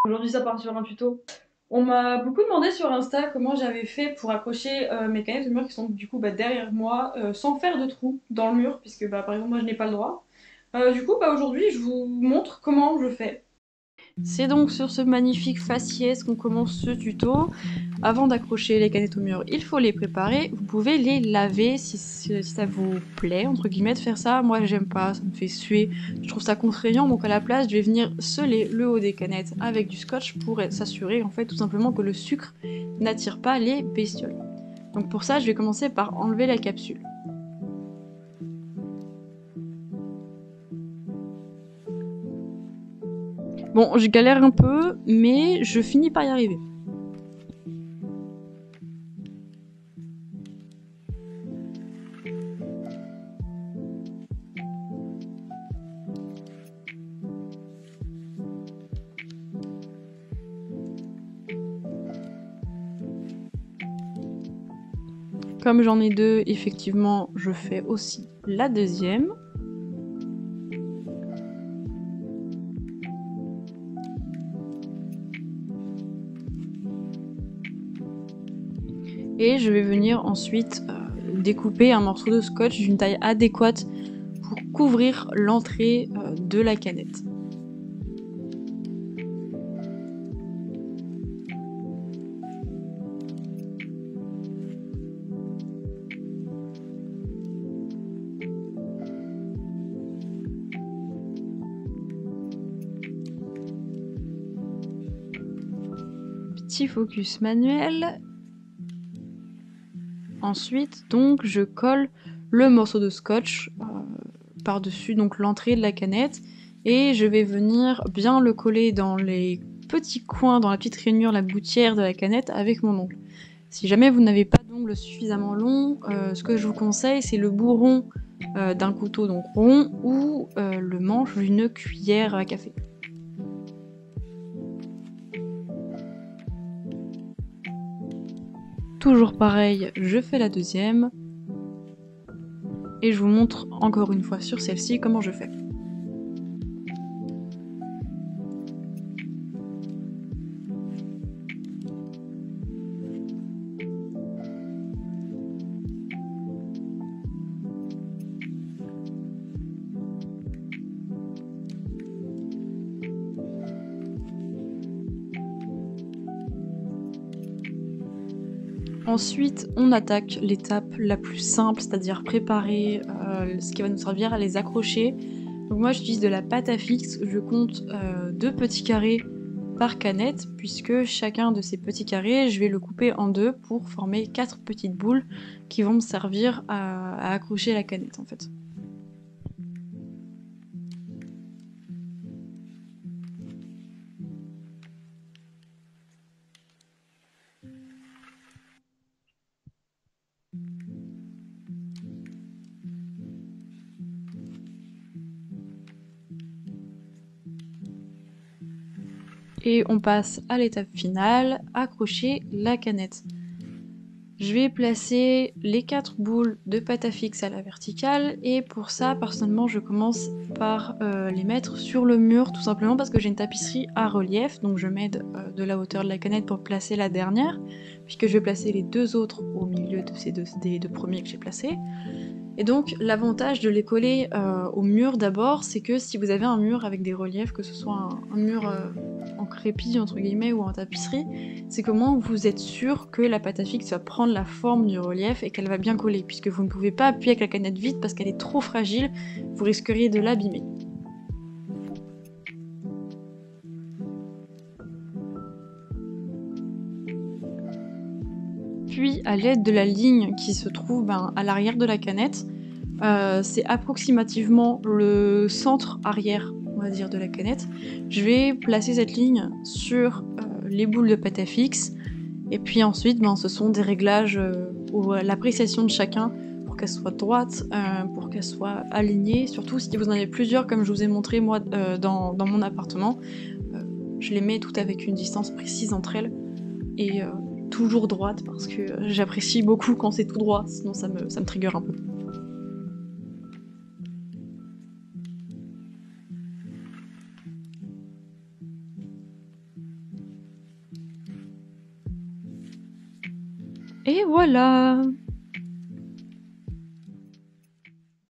Aujourd'hui, ça part sur un tuto. On m'a beaucoup demandé sur Insta comment j'avais fait pour accrocher mes canettes de mur qui sont du coup derrière moi sans faire de trou dans le mur, puisque par exemple moi je n'ai pas le droit. Du coup, aujourd'hui je vous montre comment je fais. C'est donc sur ce magnifique faciès qu'on commence ce tuto. Avant d'accrocher les canettes au mur, il faut les préparer. Vous pouvez les laver si ça vous plaît, entre guillemets, de faire ça. Moi, j'aime pas, ça me fait suer. Je trouve ça contraignant, donc à la place, je vais venir sceller le haut des canettes avec du scotch pour s'assurer, en fait, tout simplement que le sucre n'attire pas les bestioles. Donc pour ça, je vais commencer par enlever la capsule. Bon, je galère un peu, mais je finis par y arriver. Comme j'en ai deux, effectivement, je fais aussi la deuxième. Et je vais venir ensuite découper un morceau de scotch d'une taille adéquate pour couvrir l'entrée de la canette. Petit focus manuel. Ensuite, donc, je colle le morceau de scotch par-dessus donc l'entrée de la canette et je vais venir bien le coller dans les petits coins, dans la petite rainure, la gouttière de la canette avec mon ongle. Si jamais vous n'avez pas d'ongle suffisamment long, ce que je vous conseille, c'est le bourron d'un couteau donc rond ou le manche d'une cuillère à café. Toujours pareil, je fais la deuxième et je vous montre encore une fois sur celle-ci comment je fais. Ensuite, on attaque l'étape la plus simple, c'est-à-dire préparer ce qui va nous servir à les accrocher. Donc moi j'utilise de la pâte à fixe, je compte 2 petits carrés par canette, puisque chacun de ces petits carrés, je vais le couper en deux pour former 4 petites boules qui vont me servir à accrocher la canette en fait. Et on passe à l'étape finale, accrocher la canette. Je vais placer les 4 boules de pâte à fixe à la verticale et pour ça, personnellement, je commence par les mettre sur le mur, tout simplement parce que j'ai une tapisserie à relief, donc je m'aide de la hauteur de la canette pour placer la dernière, puisque je vais placer les deux autres au milieu de des deux premiers que j'ai placés. Et donc l'avantage de les coller au mur d'abord, c'est que si vous avez un mur avec des reliefs, que ce soit un mur en crépi entre guillemets ou en tapisserie, c'est comment vous êtes sûr que la pâte à fixe va prendre la forme du relief et qu'elle va bien coller, puisque vous ne pouvez pas appuyer avec la canette vide parce qu'elle est trop fragile, vous risqueriez de l'abîmer. Puis à l'aide de la ligne qui se trouve à l'arrière de la canette, c'est approximativement le centre arrière, on va dire, de la canette. Je vais placer cette ligne sur les boules de pâte à fixe, et puis ensuite, ce sont des réglages ou l'appréciation de chacun pour qu'elle soit droite, pour qu'elle soit alignée. Surtout si vous en avez plusieurs, comme je vous ai montré moi dans mon appartement, je les mets toutes avec une distance précise entre elles et toujours droite parce que j'apprécie beaucoup quand c'est tout droit, sinon ça me trigger un peu. Et voilà!